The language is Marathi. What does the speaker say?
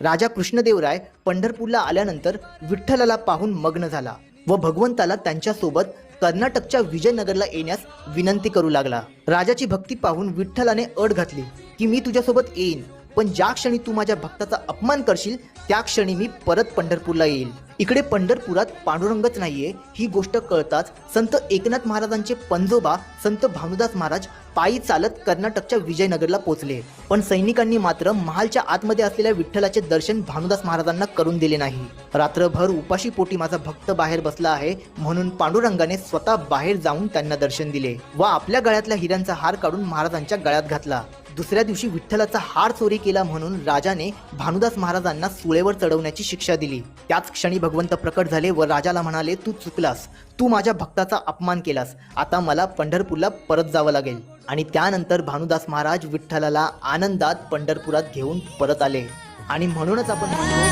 राजा कृष्णदेवराय पंढरपूरला आल्यानंतर विठ्ठलाला पाहून मग्न झाला व भगवंताला त्यांच्यासोबत कर्नाटकच्या विजयनगरला येण्यास विनंती करू लागला। राजाची भक्ती पाहून विठ्ठलाने अट घातली की मी तुझ्यासोबत येईन, पण ज्या क्षणी तू माझ्या भक्ताचा अपमान करशील त्या क्षणी मी परत पंढरपूरला येईल। इकडे पंढरपुरात पांडुरंगच नाहीये ही गोष्ट कळताच संत एकनाथ महाराजांचे पंजोबा संत भानुदास महाराज पायी चालत कर्नाटकच्या विजयनगरला पोहोचले, पण सैनिकांनी मात्र महालच्या आतमध्ये असलेल्या विठ्ठलाचे दर्शन भानुदास महाराजांना करून दिले नाही। रात्रभर उपाशी पोटी माझा भक्त बाहेर बसला आहे म्हणून पांडुरंगाने स्वतः बाहेर जाऊन त्यांना दर्शन दिले व आपल्या गळ्यातल्या हिऱ्यांचा हार काढून महाराजांच्या गळ्यात घातला। दुसऱ्या दिवशी विठ्ठलाचा हार चोरी केला म्हणून राजाने भानुदास महाराजांना सुळेवर चढवण्याची शिक्षा दिली। त्याच क्षणी भगवंत प्रकट झाले व राजाला म्हणाले, तू चुकलास, तू माझ्या भक्ताचा अपमान केलास, आता मला पंढरपूरला परत जावं लागेल। आणि त्यानंतर भानुदास महाराज विठ्ठलाला आनंदात पंढरपुरात घेऊन परत आले। आणि म्हणूनच आपण म्हणतो